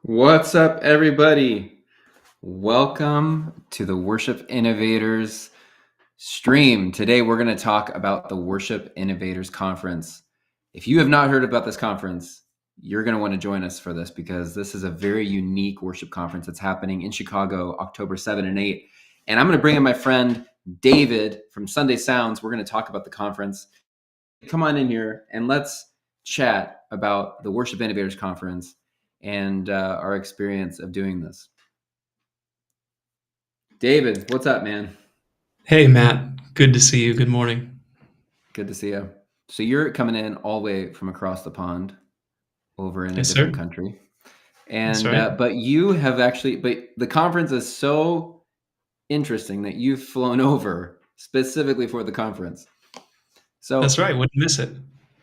What's up, everybody? Welcome to the Worship Innovators stream. Today, we're going to talk about the Worship Innovators Conference. If you have not heard about this conference, you're going to want to join us for this because this is a very unique worship conference that's happening in Chicago, October 7 and 8. And I'm going to bring in my friend David from Sunday Sounds. We're going to talk about the conference. Come on in here and let's chat about the Worship Innovators Conference and our experience of doing this. David, what's up, man? Hey, Matt. Good to see you. Good morning. Good to see you. So you're coming in all the way from across the pond over in a Yes, different sir. country. That's And right. but you have actually, but the conference is so interesting that you've flown over specifically for the conference. That's So right. Wouldn't miss it.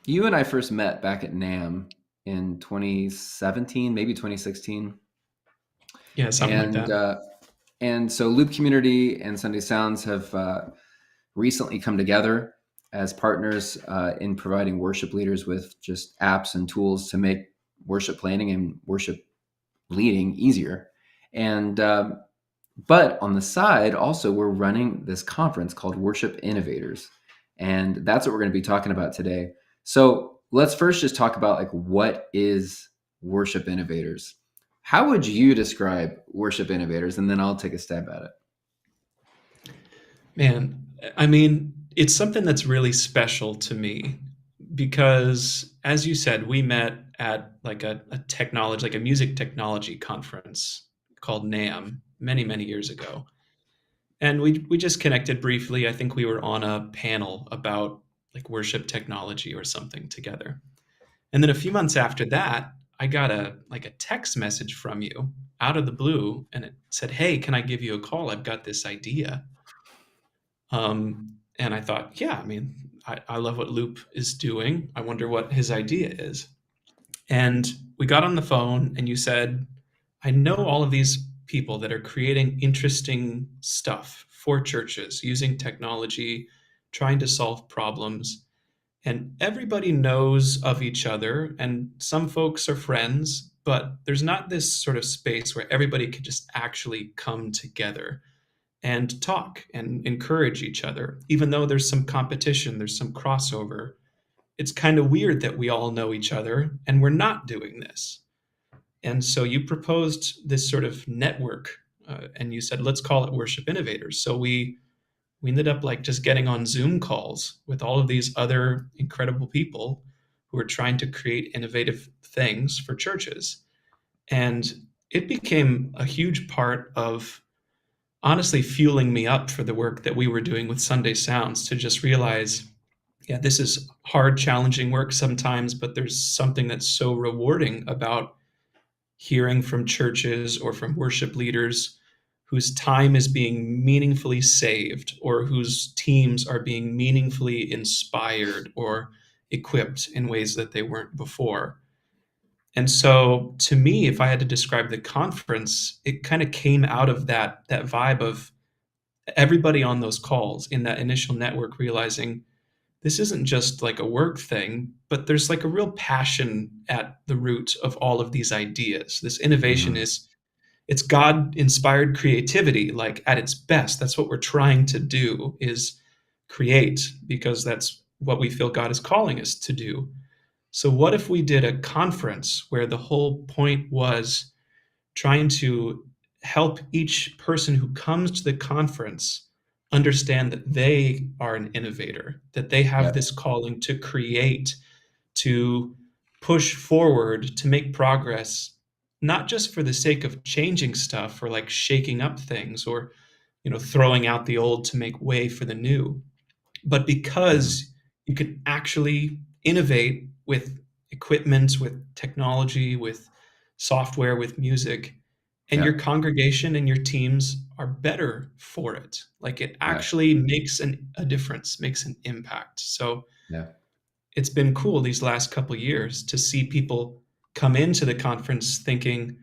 you and I first met back at NAMM in 2017, maybe 2016. Yeah, something like And that. uh, and so Loop Community and Sunday Sounds have recently come together as partners in providing worship leaders with just apps and tools to make worship planning and worship leading easier. And but on the side, also we're running this conference called Worship Innovators, and that's what we're going to be talking about today. So let's first just talk about like what is Worship Innovators. How would you describe Worship Innovators, and then I'll take a stab at it. Man, I mean, it's something that's really special to me because, as you said, we met at like a technology, like a music technology conference called NAMM many, many years ago. And we just connected briefly. I think we were on a panel about like worship technology or something together. And then a few months after that, I got a text message from you out of the blue, and it said, "Hey, can I give you a call? I've got this idea." And I thought, yeah, I mean, I love what Loop is doing. I wonder what his idea is. And we got on the phone, and you said, "I know all of these people that are creating interesting stuff for churches using technology, trying to solve problems. And everybody knows of each other, and some folks are friends, but there's not this sort of space where everybody could just actually come together and talk and encourage each other. Even though there's some competition, there's some crossover, it's kind of weird that we all know each other and we're not doing this." And so you proposed this sort of network, and you said, "Let's call it Worship Innovators." So we ended up like just getting on Zoom calls with all of these other incredible people who are trying to create innovative things for churches. And it became a huge part of honestly fueling me up for the work that we were doing with Sunday Sounds, to just realize, yeah, this is hard, challenging work sometimes, but there's something that's so rewarding about hearing from churches or from worship leaders whose time is being meaningfully saved, or whose teams are being meaningfully inspired or equipped in ways that they weren't before. And so to me, if I had to describe the conference, it kind of came out of that vibe of everybody on those calls in that initial network realizing this isn't just like a work thing, but there's like a real passion at the root of all of these ideas. This innovation Mm-hmm. is, it's God inspired creativity, like at its best. That's what we're trying to do, is create, because that's what we feel God is calling us to do. So what if we did a conference where the whole point was trying to help each person who comes to the conference understand that they are an innovator, that they have Yep. this calling to create, to push forward, to make progress, not just for the sake of changing stuff or like shaking up things, or throwing out the old to make way for the new, but Mm-hmm. because you can actually innovate with equipment, with technology, with software, with music, and your Yep. congregation and your teams are better for it. Like it Yeah. actually makes a difference, makes an impact. So Yeah. it's been cool these last couple years to see people come into the conference thinking,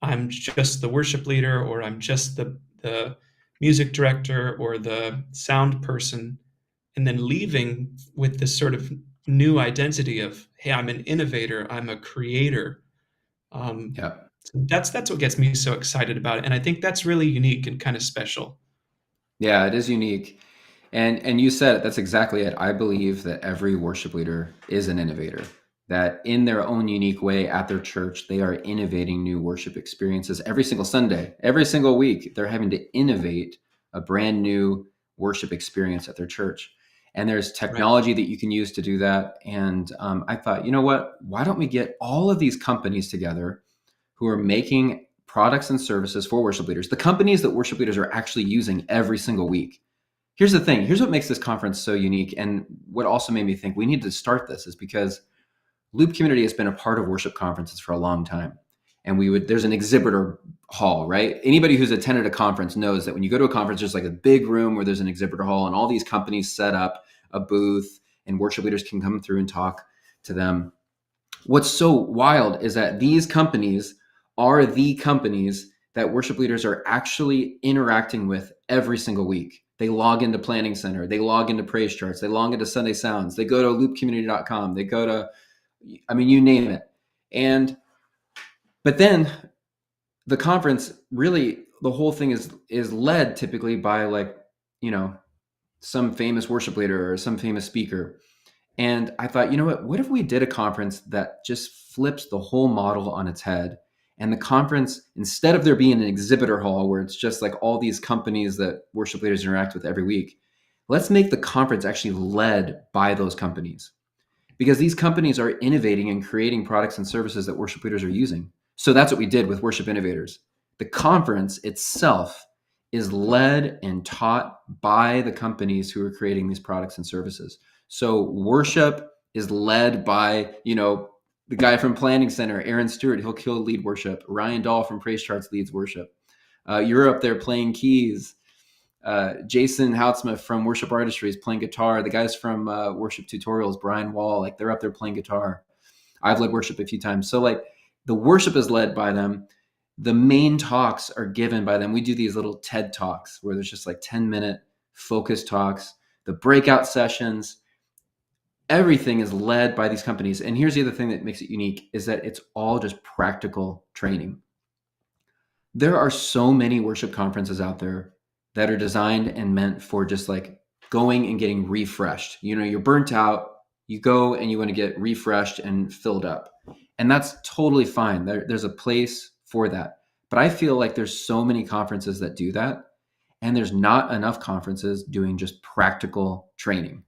I'm just the worship leader, or I'm just the music director or the sound person, and then leaving with this sort of new identity of, hey, I'm an innovator, I'm a creator. um, Yeah. So that's what gets me so excited about it, and I think that's really unique and kind of special. Yeah, it is unique. And you said it, that's exactly it. I believe that every worship leader is an innovator. That in their own unique way at their church, they are innovating new worship experiences every single Sunday, every single week. They're having to innovate a brand new worship experience at their church. And there's Right. technology that you can use to do that. And I thought, you know what? Why don't we get all of these companies together who are making products and services for worship leaders, the companies that worship leaders are actually using every single week? Here's the thing. Here's what makes this conference so unique. And what also made me think we need to start this is because Loop Community has been a part of worship conferences for a long time. And there's an exhibitor hall, right? Anybody who's attended a conference knows that when you go to a conference, there's like a big room where there's an exhibitor hall and all these companies set up a booth and worship leaders can come through and talk to them. What's so wild is that these companies are the companies that worship leaders are actually interacting with every single week. They log into Planning Center, they log into Praise Charts, they log into Sunday Sounds, they go to loopcommunity.com, they go to, I mean, you name it. And, but then the conference really, the whole thing is led typically by like, you know, some famous worship leader or some famous speaker. And I thought, you know what if we did a conference that just flips the whole model on its head? And the conference, instead of there being an exhibitor hall where it's just like all these companies that worship leaders interact with every week, let's make the conference actually led by those companies, because these companies are innovating and creating products and services that worship leaders are using. So that's what we did with Worship Innovators. The conference itself is led and taught by the companies who are creating these products and services. So worship is led by, the guy from Planning Center, Aaron Stewart, he'll lead worship. Ryan Dahl from Praise Charts leads worship. You're up there playing keys. Jason Houtsmith from Worship Artistry is playing guitar. The guys from Worship Tutorials, Brian Wall, like they're up there playing guitar. I've led worship a few times. So like the worship is led by them. The main talks are given by them. We do these little TED Talks where there's just like 10-minute focus talks, the breakout sessions. Everything is led by these companies. And here's the other thing that makes it unique is that it's all just practical training. There are so many worship conferences out there that are designed and meant for just like going and getting refreshed. You're burnt out, you go and you want to get refreshed and filled up. And that's totally fine. There's a place for that. But I feel like there's so many conferences that do that, and there's not enough conferences doing just practical training.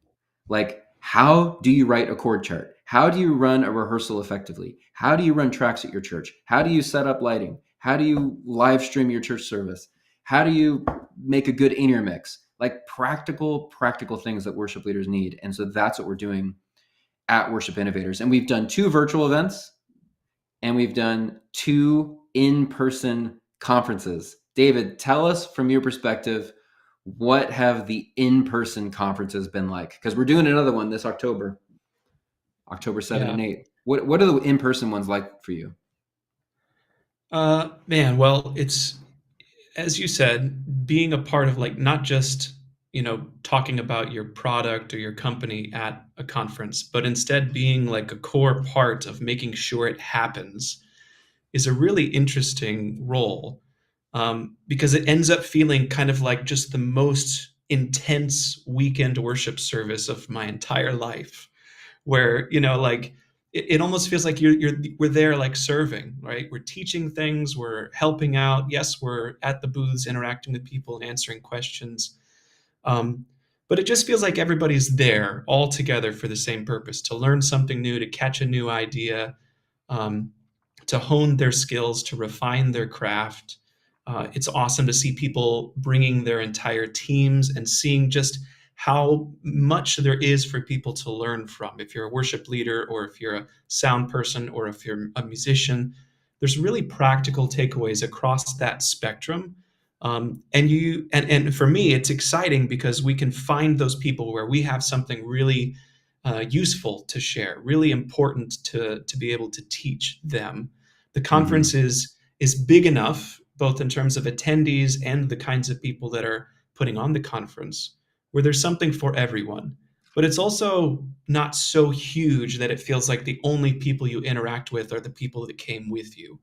Like, how do you write a chord chart? How do you run a rehearsal effectively? How do you run tracks at your church? How do you set up lighting? How do you live stream your church service? How do you make a good in-ear mix? Like practical things that worship leaders need. And so that's what we're doing at Worship Innovators. And we've done 2 virtual events and we've done 2 in-person conferences. David, tell us from your perspective, what have the in-person conferences been like? Because we're doing another one this October 7 Yeah. and 8. What are the in-person ones like for you? Man, well, it's as you said, being a part of like not just, talking about your product or your company at a conference, but instead being like a core part of making sure it happens is a really interesting role, because it ends up feeling kind of like just the most intense weekend worship service of my entire life, where like it almost feels like we're there like serving, right? We're teaching things, we're helping out. Yes, we're at the booths interacting with people and answering questions, um, but it just feels like everybody's there all together for the same purpose: to learn something new, to catch a new idea, um, to hone their skills, to refine their craft. It's awesome to see people bringing their entire teams and seeing just how much there is for people to learn from. If you're a worship leader, or if you're a sound person, or if you're a musician, there's really practical takeaways across that spectrum. And for me, it's exciting because we can find those people where we have something really useful to share, really important to be able to teach them. The conference Mm-hmm. is big enough, both in terms of attendees and the kinds of people that are putting on the conference, where there's something for everyone. But it's also not so huge that it feels like the only people you interact with are the people that came with you.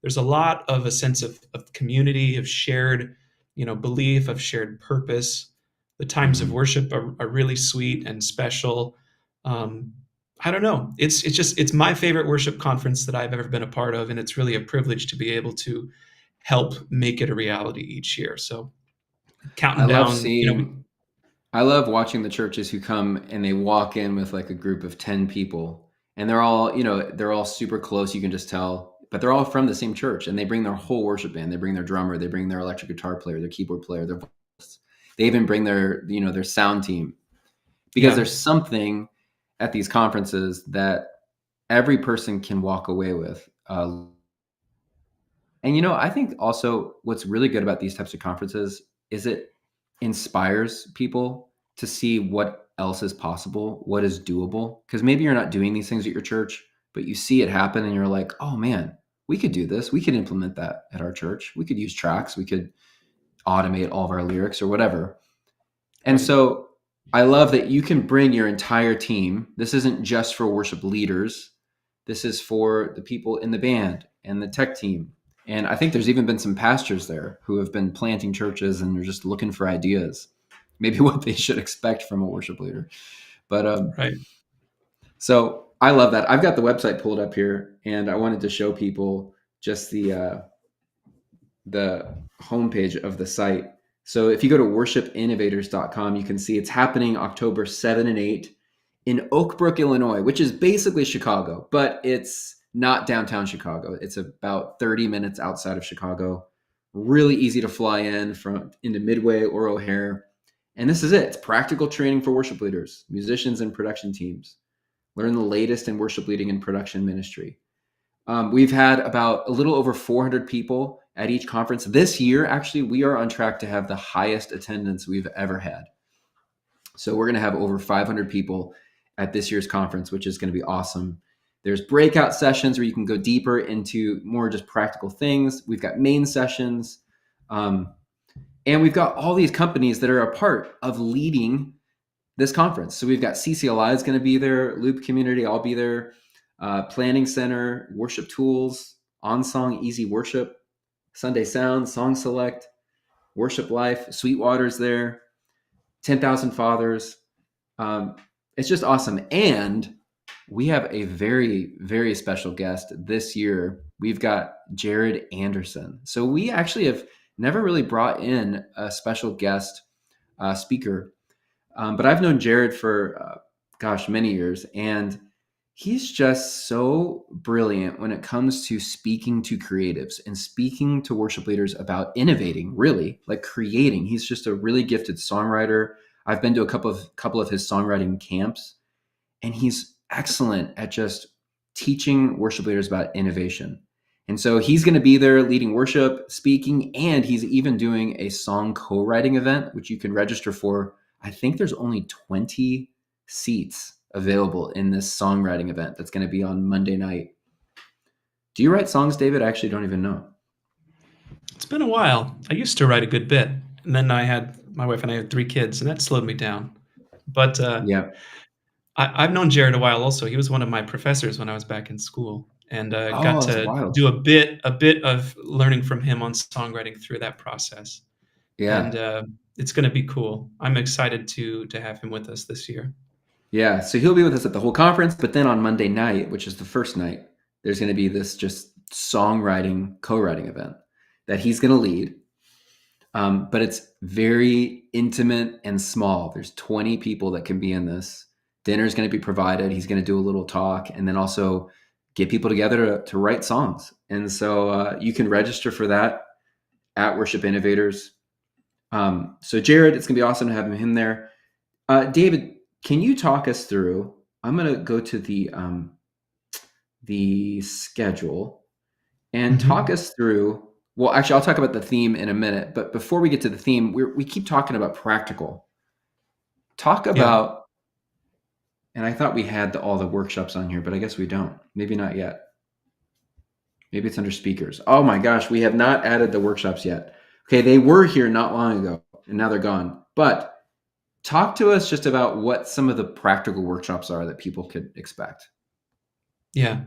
there's a lot of a sense of community, of shared, belief, of shared purpose. The times of Mhm. worship are really sweet and special. Um, I don't know. It's my favorite worship conference that I've ever been a part of, and it's really a privilege to be able to help make it a reality each year. So I counting love down, seeing I love watching the churches who come and they walk in with like a group of 10 people and they're all, they're all super close, you can just tell, but they're all from the same church and they bring their whole worship band. They bring their drummer, they bring their electric guitar player, their keyboard player, their vocalist. They even bring their, their sound team because yeah, there's something at these conferences that every person can walk away with. And I think also what's really good about these types of conferences is it inspires people to see what else is possible, what is doable. Because maybe you're not doing these things at your church, but you see it happen and you're like, oh man, we could do this. We could implement that at our church. We could use tracks. We could automate all of our lyrics or whatever. And right. so I love that you can bring your entire team. This isn't just for worship leaders. This is for the people in the band and the tech team. And I think there's even been some pastors there who have been planting churches and they're just looking for ideas, maybe what they should expect from a worship leader. But Right. so I love that. I've got the website pulled up here, and I wanted to show people just the homepage of the site. So if you go to worshipinnovators.com, you can see it's happening October 7 and 8 in Oak Brook, Illinois, which is basically Chicago, but it's not downtown Chicago. It's about 30 minutes outside of Chicago. Really easy to fly in from into Midway or O'Hare. And this is it. It's practical training for worship leaders, musicians, and production teams. Learn the latest in worship leading and production ministry. We've had about a little over 400 people at each conference. This year, actually, we are on track to have the highest attendance we've ever had. So we're going to have over 500 people at this year's conference, which is going to be awesome. There's breakout sessions where you can go deeper into more just practical things. We've got main sessions. And we've got all these companies that are a part of leading this conference. So we've got CCLI is going to be there, Loop Community, I'll be there, Planning Center, Worship Tools, OnSong, Easy Worship, Sunday Sound, Song Select, Worship Life, Sweetwater's there, 10,000 Fathers. Um, it's just awesome. And we have a very, very special guest this year. We've got Jared Anderson. So we actually have never really brought in a special guest speaker, but I've known Jared for, many years. And he's just so brilliant when it comes to speaking to creatives and speaking to worship leaders about innovating, really like creating. He's just a really gifted songwriter. I've been to a couple of his songwriting camps, and he's excellent at just teaching worship leaders about innovation. And so he's going to be there leading worship, speaking, and he's even doing a song co-writing event, which you can register for. I think there's only 20 seats available in this songwriting event that's going to be on Monday night. Do you write songs, David? I actually don't even know. It's been a while. I used to write a good bit, and then my wife and I had 3 kids, and that slowed me down. But Yeah. I've known Jared a while. Also, he was one of my professors when I was back in school, and got Oh, that's to wild. do a bit of learning from him on songwriting through that process. And Yeah. it's going to be cool. I'm excited to have him with us this year. Yeah. So he'll be with us at the whole conference, but then on Monday night, which is the first night, there's going to be this just songwriting, co-writing event that he's going to lead. But it's very intimate and small. There's 20 people that can be in this. Dinner's going to be provided. He's going to do a little talk and then also get people together to write songs. And so you can register for that at Worship Innovators. So Jared, it's going to be awesome to have him there. David, can you talk us through? I'm going to go to the schedule and talk Hmm. us through. Well, actually, I'll talk about the theme in a minute. But before we get to the theme, we keep talking about practical. Talk Yeah. about, and I thought we had all the workshops on here, but I guess we don't. Maybe not yet. Maybe it's under speakers. Oh my gosh, we have not added the workshops yet. Okay, they were here not long ago, and now they're gone. But talk to us just about what some of the practical workshops are that people could expect. Yeah.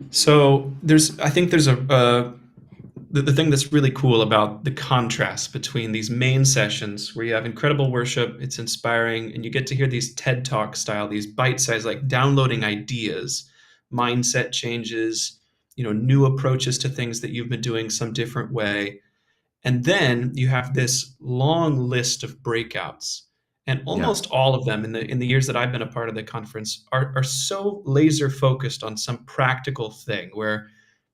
So I think there's the thing that's really cool about the contrast between these main sessions where you have incredible worship, it's inspiring, and you get to hear these TED Talk style, these bite-sized, like downloading ideas, mindset changes, new approaches to things that you've been doing some different way. And then you have this long list of breakouts. And Yeah. almost all of them in the years that I've been a part of the conference are so laser focused on some practical thing where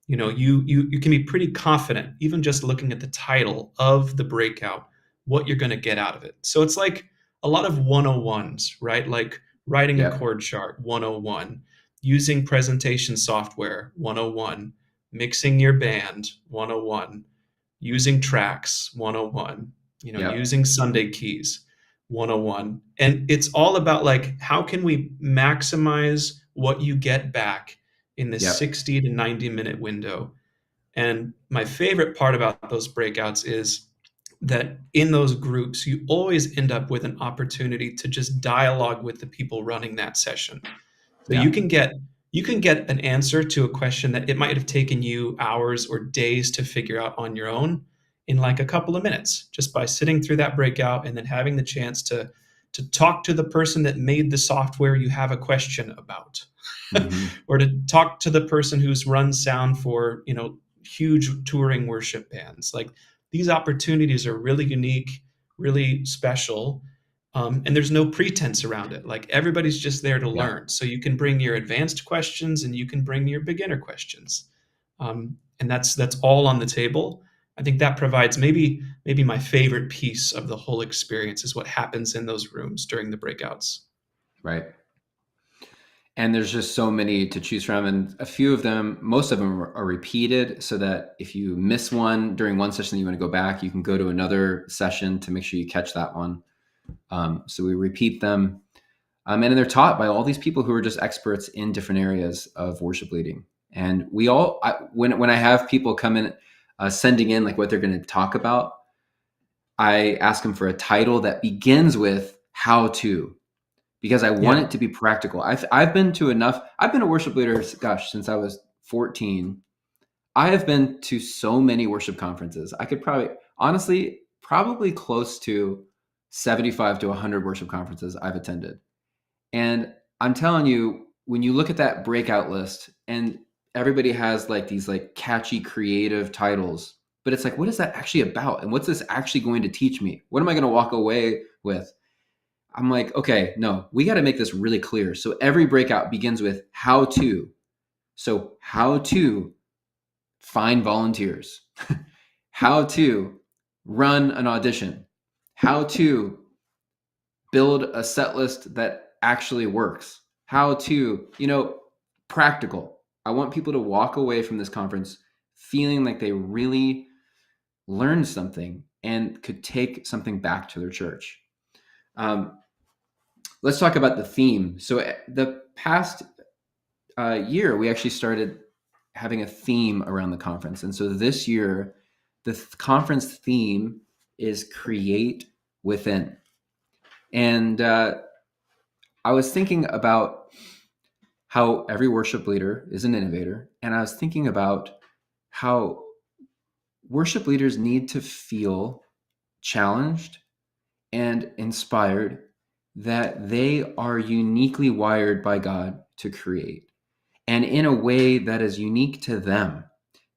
you can be pretty confident, even just looking at the title of the breakout, what you're going to get out of it. So it's like a lot of 101s, right? Like writing a Yep. chord chart, 101, using presentation software, 101, mixing your band, 101, using tracks, 101, Yep. using Sunday keys, 101. And it's all about like how can we maximize what you get back in this Yep. 60 to 90-minute window. And my favorite part about those breakouts is that in those groups, you always end up with an opportunity to just dialogue with the people running that session. So Yeah. you can get an answer to a question that it might have taken you hours or days to figure out on your own in like a couple of minutes, just by sitting through that breakout and then having the chance to talk to the person that made the software you have a question about. Hmm. Or to talk to the person who's run sound for, huge touring worship bands. Like these opportunities are really unique, really special, and there's no pretense around it. Like everybody's just there to Yeah. learn. So you can bring your advanced questions and you can bring your beginner questions, and that's all on the table. I think that provides maybe my favorite piece of the whole experience is what happens in those rooms during the breakouts. Right. And there's just so many to choose from, and a few of them, most of them are repeated, so that if you miss one during one session that you want to go back, you can go to another session to make sure you catch that one. So we repeat them, and they're taught by all these people who are just experts in different areas of worship leading. And when I have people come in, sending in like what they're going to talk about, I ask them for a title that begins with "how to," because I want Yeah. it to be practical. I've been to enough. I've been a worship leader, gosh, since I was 14. I have been to so many worship conferences. I could probably close to 75 to 100 worship conferences I've attended. And I'm telling you, when you look at that breakout list and everybody has like these like catchy creative titles, but it's like, what is that actually about? And what's this actually going to teach me? What am I going to walk away with? I'm like, okay, no, we got to make this really clear. So every breakout begins with how to. So how to find volunteers, how to run an audition, how to build a set list that actually works, how to, practical. I want people to walk away from this conference feeling like they really learned something and could take something back to their church. Um, let's talk about the theme. So the past year, we actually started having a theme around the conference. And so this year, the conference theme is create within. And I was thinking about how every worship leader is an innovator. And I was thinking about how worship leaders need to feel challenged and inspired that they are uniquely wired by God to create, and in a way that is unique to them,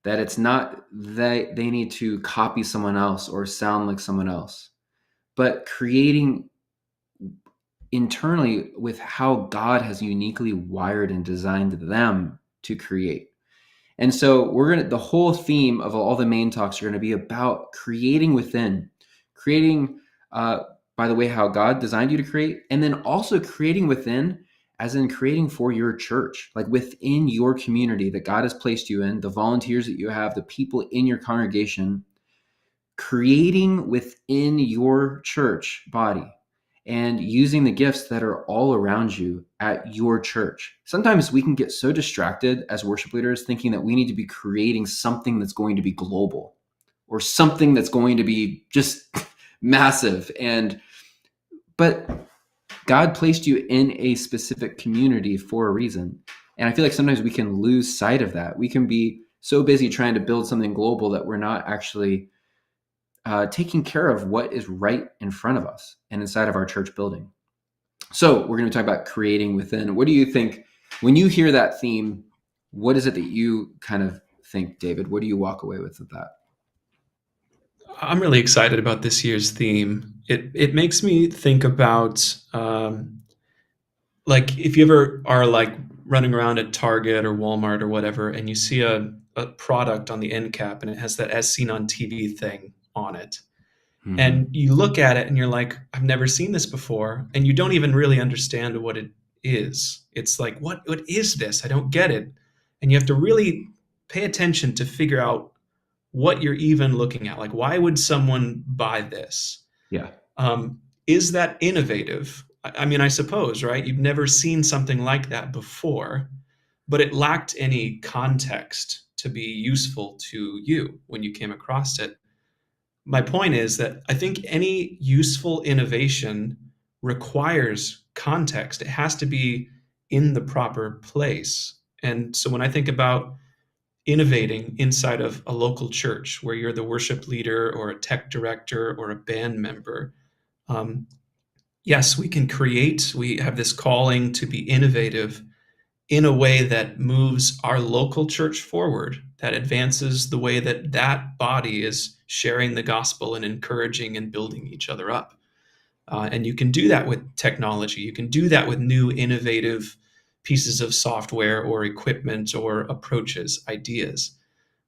that it's not that they need to copy someone else or sound like someone else, but creating internally with how God has uniquely wired and designed them to create. And so the whole theme of all the main talks are going to be about creating within, creating, by the way, how God designed you to create, and then also creating within, as in creating for your church, like within your community that God has placed you in, the volunteers that you have, the people in your congregation, creating within your church body and using the gifts that are all around you at your church. Sometimes we can get so distracted as worship leaders thinking that we need to be creating something that's going to be global or something that's going to be just massive. But God placed you in a specific community for a reason. And I feel like sometimes we can lose sight of that. We can be so busy trying to build something global that we're not actually taking care of what is right in front of us and inside of our church building. So we're going to talk about creating within. What do you think when you hear that theme? What is it that you kind of think, David? What do you walk away with that? I'm really excited about this year's theme. It makes me think about like if you ever are like running around at Target or Walmart or whatever, and you see a product on the end cap and it has that as seen on TV thing on it. And Mm-hmm. you look at it and you're like, I've never seen this before. And you don't even really understand what it is. It's like, what is this? I don't get it. And you have to really pay attention to figure out what you're even looking at. Like, why would someone buy this? Yeah. Is that innovative? I mean, I suppose, right? You've never seen something like that before, but it lacked any context to be useful to you when you came across it. My point is that I think any useful innovation requires context. It has to be in the proper place. And so when I think about innovating inside of a local church where you're the worship leader or a tech director or a band member, um, yes, we can create, we have this calling to be innovative in a way that moves our local church forward, that advances the way that that body is sharing the gospel and encouraging and building each other up. And you can do that with technology. You can do that with new innovative pieces of software or equipment or approaches, ideas.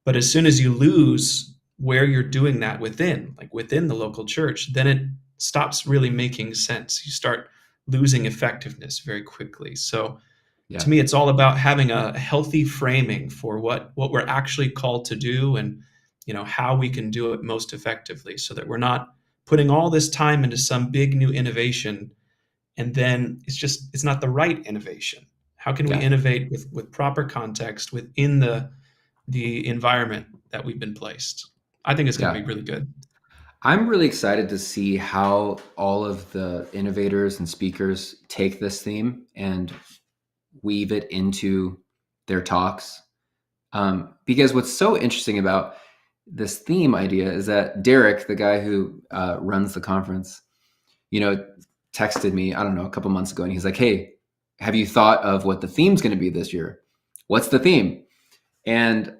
But as soon as you lose where you're doing that within, like within the local church, then it stops really making sense. You start losing effectiveness very quickly. So to Yeah. me, it's all about having a healthy framing for what we're actually called to do, and how we can do it most effectively, so that we're not putting all this time into some big new innovation and then it's not the right innovation. How can we Yeah. innovate with proper context within the environment that we've been placed? I think it's going to Yeah. be really good. I'm really excited to see how all of the innovators and speakers take this theme and weave it into their talks. Because what's so interesting about this theme idea is that Derek, the guy who runs the conference, you know, texted me, I don't know, a couple months ago, and he's like, "Hey, have you thought of what the theme's going to be this year? What's the theme?" And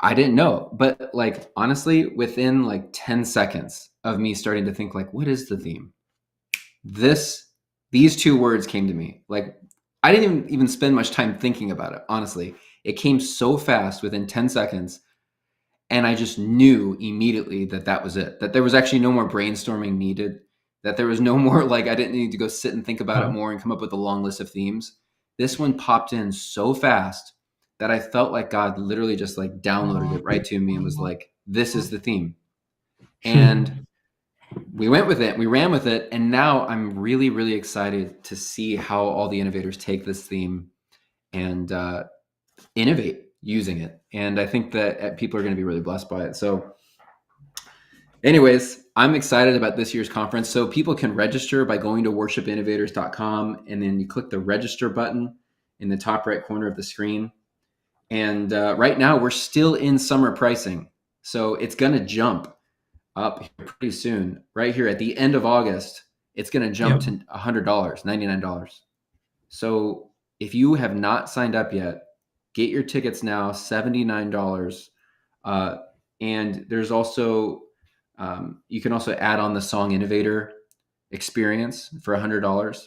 I didn't know, but like honestly, within like 10 seconds of me starting to think like, what is the theme? This these two words came to me. Like I didn't even spend much time thinking about it, honestly. It came so fast within 10 seconds, and I just knew immediately that that was it. That there was actually no more brainstorming needed, that there was no more like I didn't need to go sit and think about it Uh, more and come up with a long list of themes. This one popped in so fast that I felt like God literally just like downloaded it right to me and was like, this is the theme. And hmm. we went with it, we ran with it, and now I'm really, really excited to see how all the innovators take this theme and innovate using it. And I think that people are going to be really blessed by it. So, anyways, I'm excited about this year's conference. So people can register by going to worshipinnovators.com, and then you click the register button in the top right corner of the screen. And right now, we're still in summer pricing. So it's going to jump up pretty soon. Right here at the end of August, it's going to jump Yep. to $100, $99. So if you have not signed up yet, get your tickets now, $79. Uh, and there's also, you can also add on the Song Innovator experience for $100.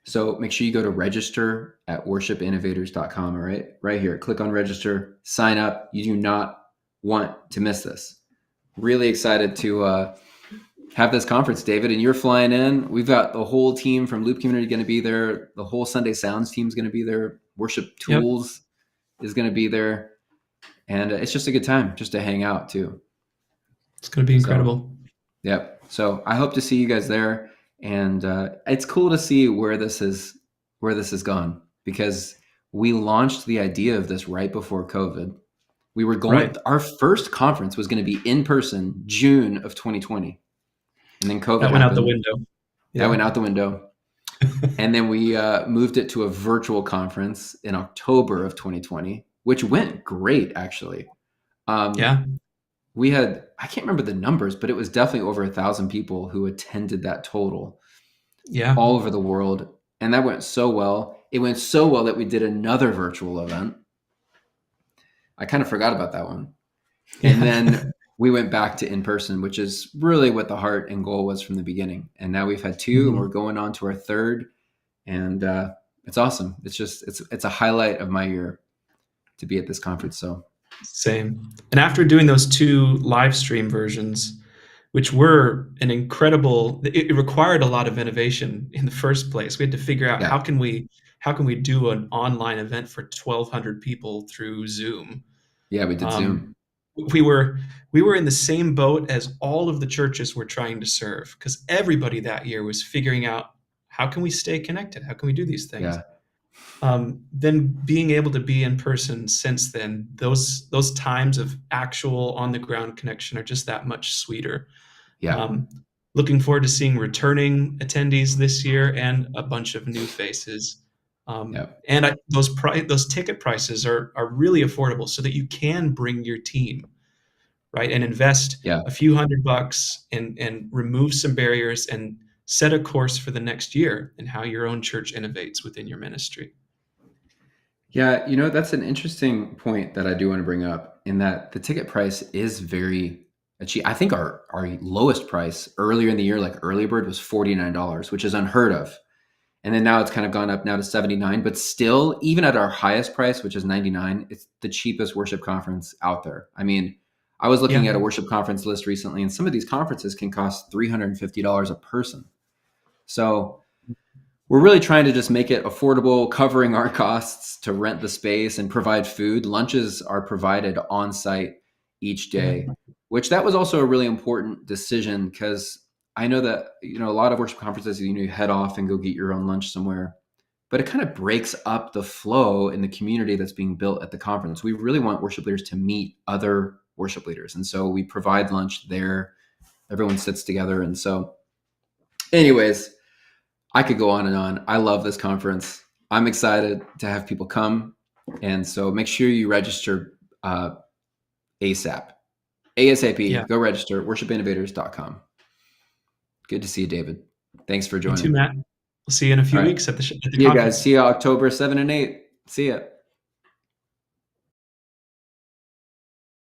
So make sure you go to register at worshipinnovators.com. All right, right here, click on register, sign up. You do not want to miss this. Really excited to have this conference, David, and you're flying in. We've got the whole team from Loop Community going to be there. The whole Sunday Sounds team is going to be there. Worship Yep. Tools is going to be there. And it's just a good time just to hang out too. It's going to be So, incredible. yep. So I hope to see you guys there. And it's cool to see where this has gone, because we launched the idea of this right before COVID. We were going, Right. our first conference was going to be in person June of 2020. And then COVID That went out the happened. window. That Yeah. went out the window. And then we moved it to a virtual conference in October of 2020, which went great, actually. Um, Yeah. we had, I can't remember the numbers, but it was definitely over 1,000 people who attended that total Yeah. all over the world. And that went so well. It went so well that we did another virtual event. I kind of forgot about that one. And Yeah. then we went back to in person, which is really what the heart and goal was from the beginning. And now we've had two, and we're Mhm. going on to our third. And it's awesome. It's a highlight of my year to be at this conference. So Same. And after doing those two live stream versions, which were an incredible, it required a lot of innovation in the first place. We had to figure out yeah, how can we do an online event for 1,200 people through Zoom. yeah, we did Zoom. Um, we were we were in the same boat as all of the churches we're trying to serve, because everybody that year was figuring out how can we stay connected, how can we do these things. Yeah, Then being able to be in person since then, those times of actual on the ground connection are just that much sweeter. yeah, Um, Looking forward to seeing returning attendees this year and a bunch of new faces. yeah, And those ticket prices are really affordable, so that you can bring your team, right, and invest yeah. a few $100 and remove some barriers and set a course for the next year and how your own church innovates within your ministry. Yeah, that's an interesting point that I do want to bring up in that the ticket price is very cheap. I think our lowest price earlier in the year, like early bird, was $49, which is unheard of. And then now it's kind of gone up now to 79, but still, even at our highest price, which is 99, it's the cheapest worship conference out there. I mean, I was looking Yeah. at a worship conference list recently, and some of these conferences can cost $350 a person. So we're really trying to just make it affordable, covering our costs to rent the space and provide food. Lunches are provided on site each Yeah. day, which that was also a really important decision because I know that a lot of worship conferences you head off and go get your own lunch somewhere, but it kind of breaks up the flow in the community that's being built at the conference. We really want worship leaders to meet other worship leaders, and so we provide lunch there. Everyone sits together, and so, anyways, I could go on and on. I love this conference. I'm excited to have people come. And so make sure you register ASAP. Yeah. ASAP. Go register. Worshipinnovators.com. Good to see you, David. Thanks for You too, joining. Matt. We'll see you in a All few right. weeks at the See you guys. conference. See you October 7 and 8. See ya.